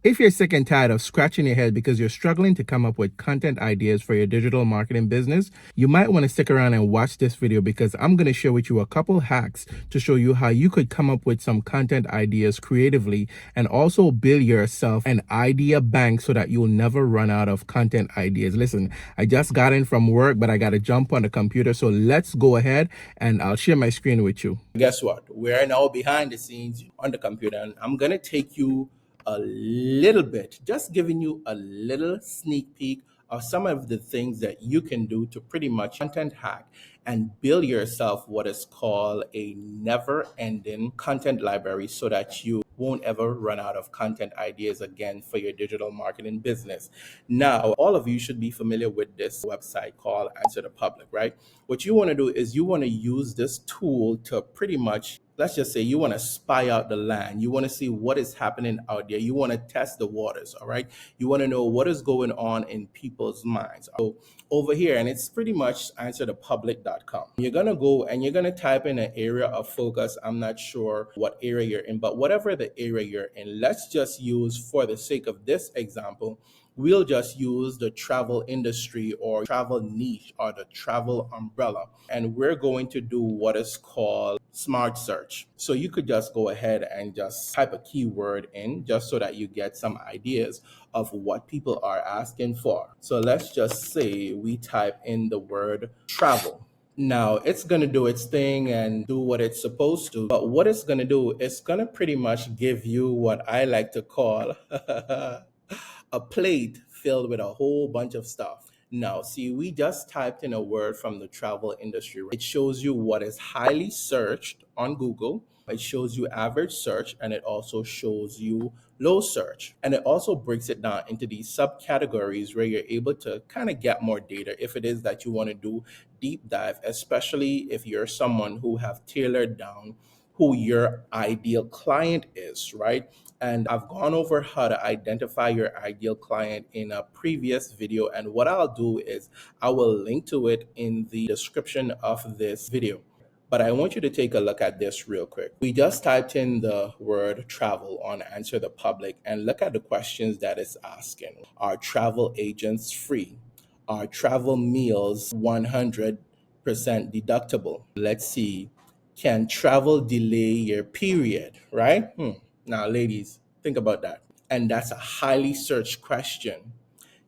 If you're sick and tired of scratching your head because you're struggling to come up with content ideas for your digital marketing business, you might want to stick around and watch this video because I'm going to share with you a couple hacks to show you how you could come up with some content ideas creatively and also build yourself an idea bank so that you'll never run out of content ideas. Listen, I just got in from work, but I got to jump on the computer. So let's go ahead and I'll share my screen with you. Guess what? We're now behind the scenes on the computer, and I'm going to take you a little bit, just giving you a little sneak peek of some of the things that you can do to pretty much content hack and build yourself what is called a never ending content library so that you won't ever run out of content ideas again for your digital marketing business. Now, all of you should be familiar with this website called Answer the Public, right? What you want to do is you want to use this tool to pretty much, let's just say you want to spy out the land. You want to see what is happening out there. You want to test the waters, all right? You want to know what is going on in people's minds. So over here, and it's pretty much answerthepublic.com. You're going to go and you're going to type in an area of focus. I'm not sure what area you're in, but whatever the area you're in, let's just use, for the sake of this example, we'll just use the travel industry or travel niche or the travel umbrella. And we're going to do what is called smart search. So you could just go ahead and just type a keyword in just so that you get some ideas of what people are asking for. So let's just say we type in the word travel. Now it's going to do its thing and do what it's supposed to. But what it's going to do, it's going to pretty much give you what I like to call a plate filled with a whole bunch of stuff. Now, see, we just typed in a word from the travel industry. It shows you what is highly searched on Google. It shows you average search, and it also shows you low search. And it also breaks it down into these subcategories where you're able to kind of get more data if it is that you want to do deep dive, especially if you're someone who have tailored down who your ideal client is, right? And I've gone over how to identify your ideal client in a previous video. And what I'll do is I will link to it in the description of this video. But I want you to take a look at this real quick. We just typed in the word travel on Answer the Public and look at the questions that it's asking. Are travel agents free? Are travel meals 100% deductible? Let's see. Can travel delay your period, right? Now, ladies, think about that. And that's a highly searched question.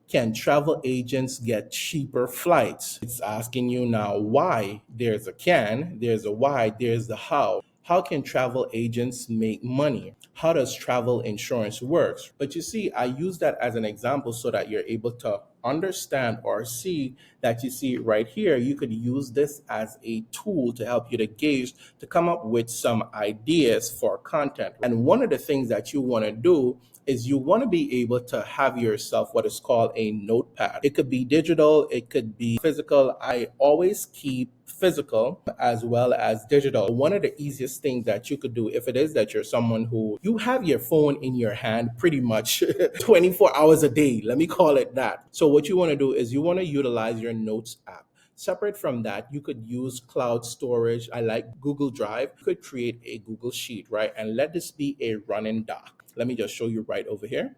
Can travel agents get cheaper flights? It's asking you now why. There's a can, there's a why, there's the how. How can travel agents make money? How does travel insurance work? But you see, I use that as an example so that you're able to understand or see that you see right here. You could use this as a tool to help you to gauge, to come up with some ideas for content. And one of the things that you want to do is you want to be able to have yourself what is called a notepad. It could be digital, it could be physical. I always keep physical as well as digital. One of the easiest things that you could do, if it is that you're someone who you have your phone in your hand pretty much 24 hours a day, let me call it that. So what you want to do is you want to utilize your notes app. Separate from that, you could use cloud storage. I like Google Drive. You could create a Google Sheet, right? And let this be a running doc. Let me just show you right over here.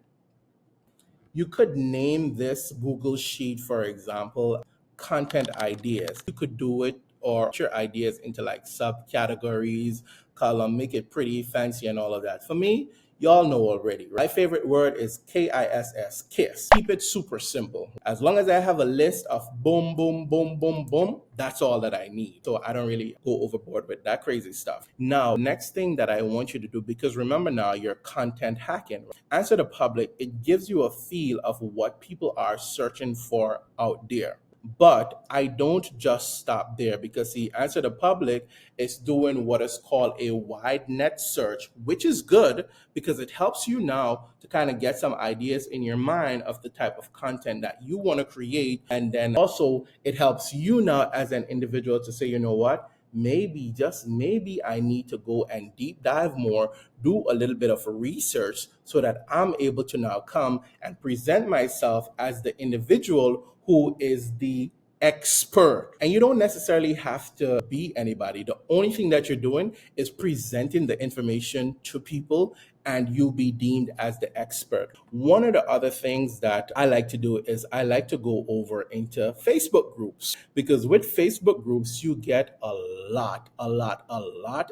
You could name this Google Sheet, for example, content ideas. You could do it or put your ideas into like subcategories, column, make it pretty fancy and all of that. For me, y'all know already. Right? My favorite word is KISS, KISS. Keep it super simple. As long as I have a list of boom, boom, boom, boom, boom, that's all that I need. So I don't really go overboard with that crazy stuff. Now, next thing that I want you to do, because remember now you're content hacking. Answer the Public, it gives you a feel of what people are searching for out there. But I don't just stop there because the Answer the Public is doing what is called a wide net search, which is good because it helps you now to kind of get some ideas in your mind of the type of content that you want to create. And then also it helps you now as an individual to say, you know what? Maybe, just maybe, I need to go and deep dive more, do a little bit of research so that I'm able to now come and present myself as the individual who is the expert. And you don't necessarily have to be anybody. The only thing that you're doing is presenting the information to people and you'll be deemed as the expert. One of the other things that I like to do is I like to go over into Facebook groups, because with Facebook groups, you get a lot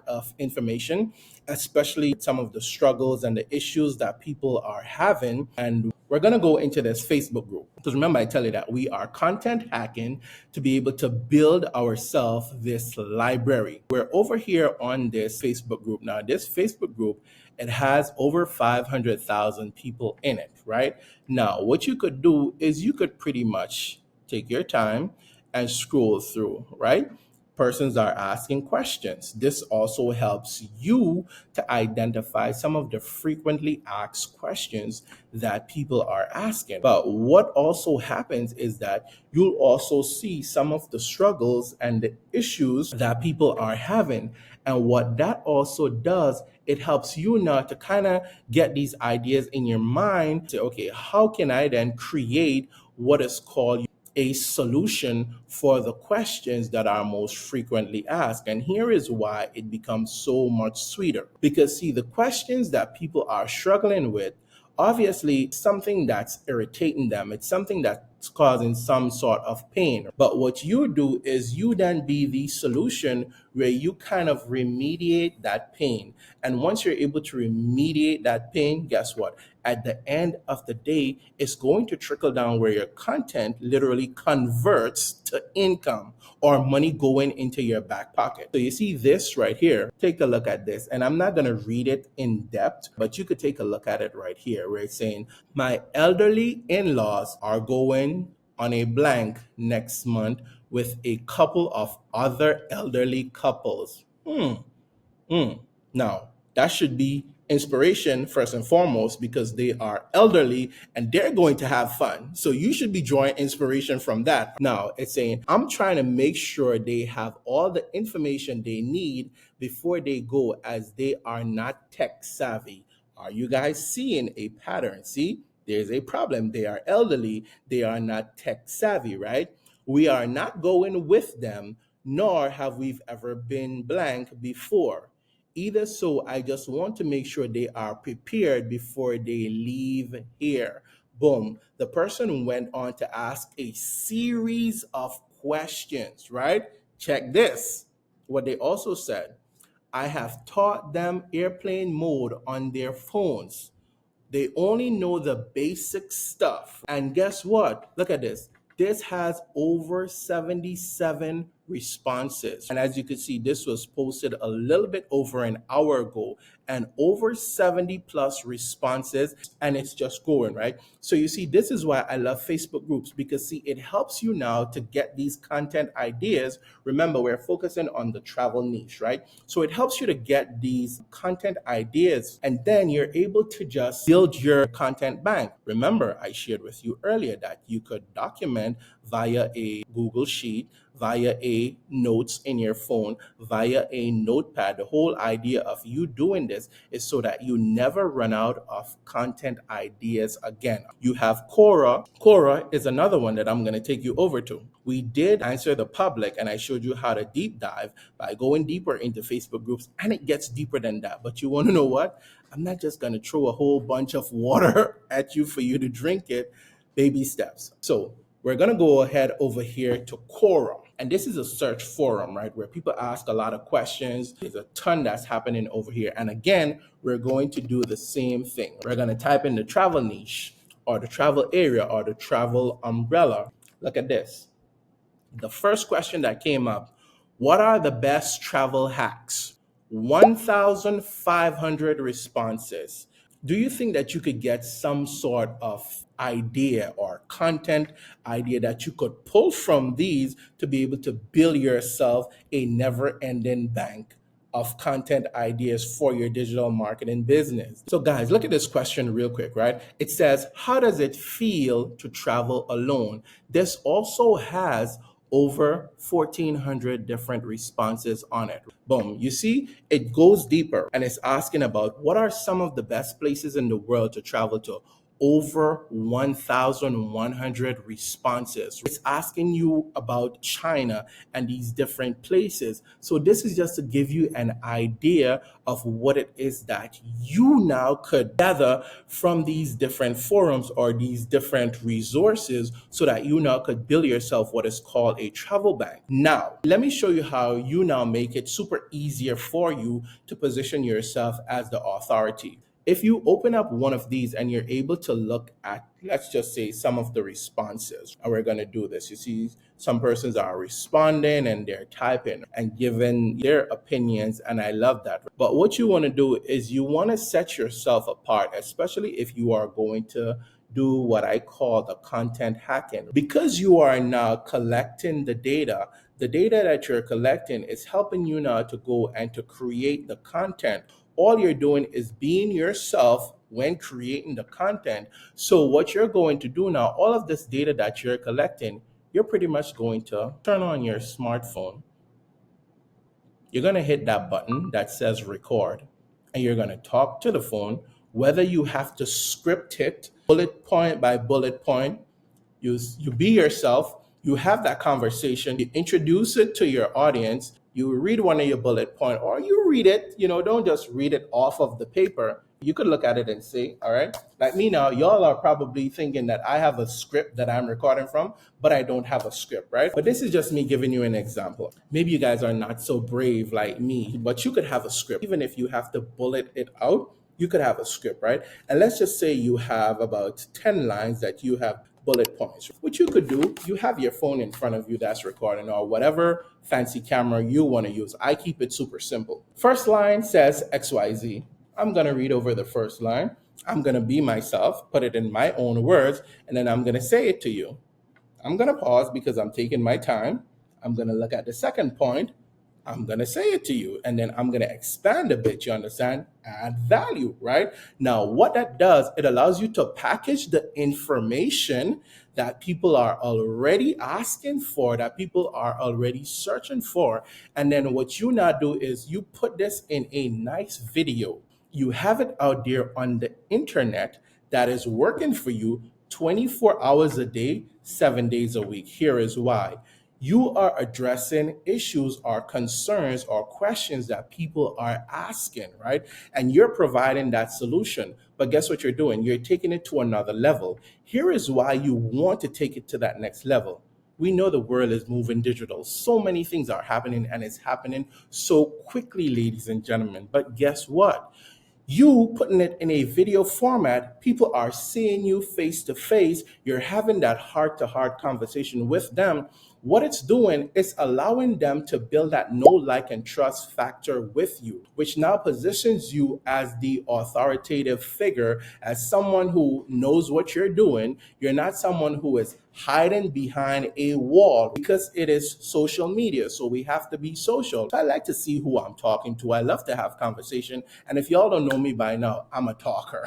of information, especially some of the struggles and the issues that people are having. And we're going to go into this Facebook group. Because remember, I tell you that we are content hacking to be able to build ourselves this library. We're over here on this Facebook group. Now, this Facebook group, it has over 500,000 people in it, right? Now, what you could do is you could pretty much take your time and scroll through, right? Persons are asking questions. This also helps you to identify some of the frequently asked questions that people are asking. But what also happens is that you'll also see some of the struggles and the issues that people are having. And what that also does, it helps you now to kind of get these ideas in your mind. Say, okay, how can I then create what is called a solution for the questions that are most frequently asked? And here is why it becomes so much sweeter. Because, see, the questions that people are struggling with, obviously, something that's irritating them, it's something that's causing some sort of pain. But what you do is you then be the solution where you kind of remediate that pain. And once you're able to remediate that pain, guess what? At the end of the day, it's going to trickle down where your content literally converts to income or money going into your back pocket. So you see this right here. Take a look at this. And I'm not going to read it in depth, but you could take a look at it right here where it's saying, my elderly in-laws are going on a blank next month with a couple of other elderly couples. Now, that should be inspiration first and foremost, because they are elderly and they're going to have fun. So you should be drawing inspiration from that. Now, it's saying, I'm trying to make sure they have all the information they need before they go, as they are not tech savvy. Are you guys seeing a pattern? See, there's a problem. They are elderly, they are not tech savvy, right? We are not going with them, nor have we ever been blank before. Either so, I just want to make sure they are prepared before they leave here. Boom. The person went on to ask a series of questions, right? Check this. What they also said, I have taught them airplane mode on their phones. They only know the basic stuff. And guess what? Look at this. This has over 77 responses. And as you can see, this was posted a little bit over an hour ago, and over 70 plus responses, and it's just growing, right? So you see, this is why I love Facebook groups, because see, it helps you now to get these content ideas. Remember, we're focusing on the travel niche, right? So it helps you to get these content ideas, and then you're able to just build your content bank. Remember, I shared with you earlier that you could document via a Google Sheet, via a notes in your phone, via a notepad. The whole idea of you doing this is so that you never run out of content ideas again. You have Quora. Quora is another one that I'm going to take you over to. We did Answer the Public, and I showed you how to deep dive by going deeper into Facebook groups, and it gets deeper than that. But you want to know what? I'm not just going to throw a whole bunch of water at you for you to drink it. Baby steps. So we're going to go ahead over here to Quora. And this is a search forum, right, where people ask a lot of questions. There's a ton that's happening over here. And again, we're going to do the same thing. We're going to type in the travel niche or the travel area or the travel umbrella. Look at this. The first question that came up, what are the best travel hacks? 1,500 responses. Do you think that you could get some sort of idea or content idea that you could pull from these to be able to build yourself a never-ending bank of content ideas for your digital marketing business? So guys, look at this question real quick, right? It says, how does it feel to travel alone? This also has over 1,400 different responses on it. Boom. You see, it goes deeper and it's asking about what are some of the best places in the world to travel to. over 1,100 responses. It's asking you about China and these different places. So this is just to give you an idea of what it is that you now could gather from these different forums or these different resources so that you now could build yourself what is called a travel bank. Now, let me show you how you now make it super easier for you to position yourself as the authority. If you open up one of these and you're able to look at, let's just say, some of the responses, and we're going to do this. You see, some persons are responding and they're typing and giving their opinions, and I love that. But what you want to do is you want to set yourself apart, especially if you are going to do what I call the content hacking. Because you are now collecting the data that you're collecting is helping you now to go and to create the content. All you're doing is being yourself when creating the content. So what you're going to do now, all of this data that you're collecting, you're pretty much going to turn on your smartphone. You're going to hit that button that says record, and you're going to talk to the phone, whether you have to script it bullet point by bullet point. You be yourself, you have that conversation, you introduce it to your audience, you read one of your bullet point, or you read it, don't just read it off of the paper. You could look at it and say, all right, like me now, y'all are probably thinking that I have a script that I'm recording from, but I don't have a script, right? But this is just me giving you an example. Maybe you guys are not so brave like me, but you could have a script. Even if you have to bullet it out, you could have a script, right? And let's just say you have about 10 lines that you have bullet points. What you could do, you have your phone in front of you that's recording, or whatever fancy camera you want to use. I keep it super simple. First line says XYZ. I'm going to read over the first line. I'm going to be myself, put it in my own words, and then I'm going to say it to you. I'm going to pause because I'm taking my time. I'm going to look at the second point. I'm going to say it to you, and then I'm going to expand a bit, you understand? Add value, right? Now, what that does, it allows you to package the information that people are already asking for, that people are already searching for. And then what you now do is you put this in a nice video. You have it out there on the internet that is working for you 24 hours a day, 7 days a week. Here is why. You are addressing issues or concerns or questions that people are asking, right? And you're providing that solution. But guess what you're doing? You're taking it to another level. Here is why you want to take it to that next level. We know the world is moving digital. So many things are happening, and it's happening so quickly, ladies and gentlemen. But guess what? You putting it in a video format, people are seeing you face to face. You're having that heart to heart conversation with them. What it's doing is allowing them to build that know, like, and trust factor with you, which now positions you as the authoritative figure, as someone who knows what you're doing. You're not someone who is hiding behind a wall, because it is social media. So we have to be social. So I like to see who I'm talking to. I love to have conversation. And if y'all don't know me by now, I'm a talker.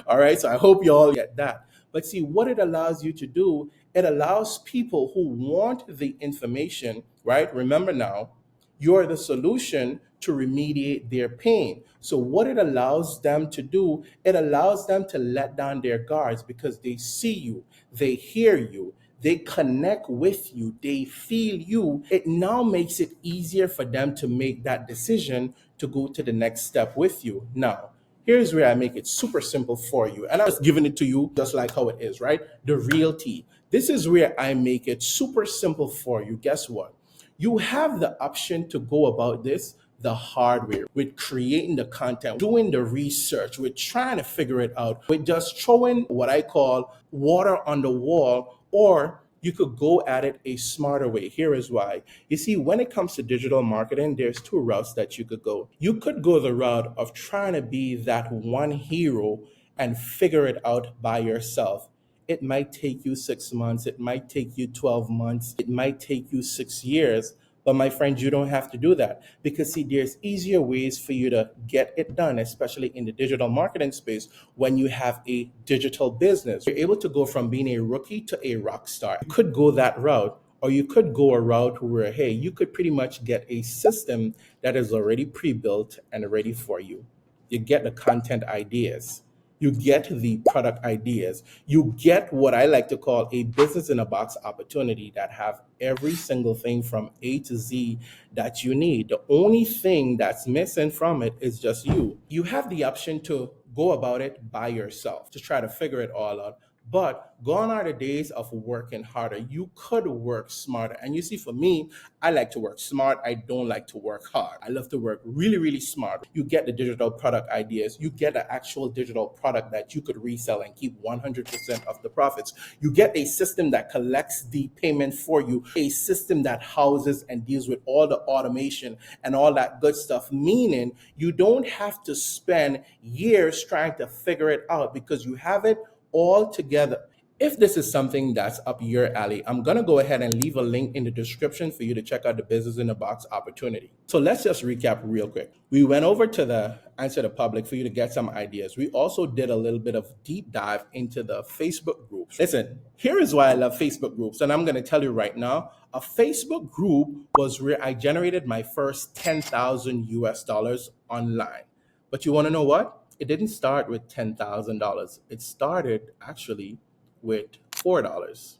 All right. So I hope y'all get that. But see, what it allows you to do, it allows people who want the information, right? Remember now, you're the solution to remediate their pain. So what it allows them to do, it allows them to let down their guards, because they see you, they hear you, they connect with you, they feel you. It now makes it easier for them to make that decision to go to the next step with you. Now, here's where I make it super simple for you. And I was giving it to you just like how it is, right? The real tea. This is where I make it super simple for you. Guess what? You have the option to go about this the hard way, with creating the content, doing the research, with trying to figure it out, with just throwing what I call water on the wall, or you could go at it a smarter way. Here is why. You see, when it comes to digital marketing, there's two routes that you could go. You could go the route of trying to be that one hero and figure it out by yourself. It might take you 6 months, it might take you 12 months, it might take you 6 years. But my friend, you don't have to do that, because see, there's easier ways for you to get it done, especially in the digital marketing space. When you have a digital business, you're able to go from being a rookie to a rock star. You could go that route, or you could go a route where, hey, you could pretty much get a system that is already pre-built and ready for you. You get the content ideas. You get the product ideas. You get what I like to call a business in a box opportunity that have every single thing from A to Z that you need. The only thing that's missing from it is just you. You have the option to go about it by yourself to try to figure it all out. But gone are the days of working harder. You could work smarter. And you see, for me, I like to work smart. I don't like to work hard. I love to work really, really smart. You get the digital product ideas. You get an actual digital product that you could resell and keep 100% of the profits. You get a system that collects the payment for you, a system that houses and deals with all the automation and all that good stuff, meaning you don't have to spend years trying to figure it out because you have it all together. If this is something that's up your alley, I'm going to go ahead and leave a link in the description for you to check out the Business in a Box opportunity. So let's just recap real quick. We went over to the Answer the Public for you to get some ideas. We also did a little bit of deep dive into the Facebook groups. Listen, here is why I love Facebook groups. And I'm going to tell you right now, a Facebook group was where I generated my first 10,000 US dollars online. But you want to know what? It didn't start with $10,000. It started actually with $4.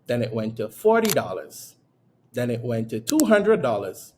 Then it went to $40. Then it went to $200.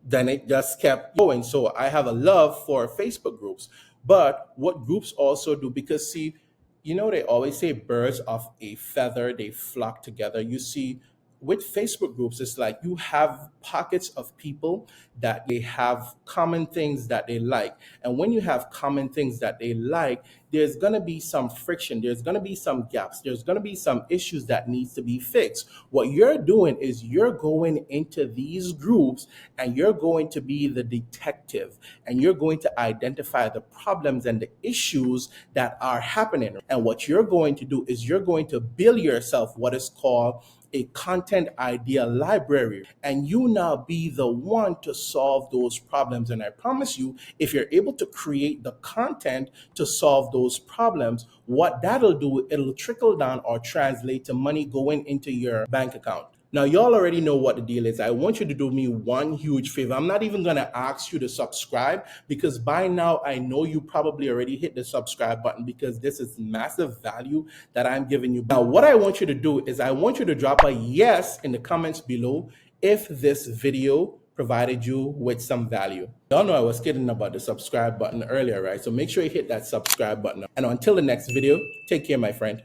Then it just kept going. So I have a love for Facebook groups. But what groups also do, because see, you know, they always say birds of a feather, they flock together. You see, with Facebook groups, it's like you have pockets of people that they have common things that they like. And when you have common things that they like, there's going to be some friction, there's going to be some gaps, there's going to be some issues that needs to be fixed. What you're doing is you're going into these groups and you're going to be the detective and you're going to identify the problems and the issues that are happening. And what you're going to do is you're going to build yourself what is called a content idea library, and you now be the one to solve those problems. And I promise you, if you're able to create the content to solve those problems, what that'll do, it'll trickle down or translate to money going into your bank account. Now, y'all already know what the deal is. I want you to do me one huge favor. I'm not even going to ask you to subscribe because by now I know you probably already hit the subscribe button because this is massive value that I'm giving you. Now, what I want you to do is I want you to drop a yes in the comments below if this video provided you with some value. Y'all know I was kidding about the subscribe button earlier, right? So make sure you hit that subscribe button. And until the next video, take care, my friend.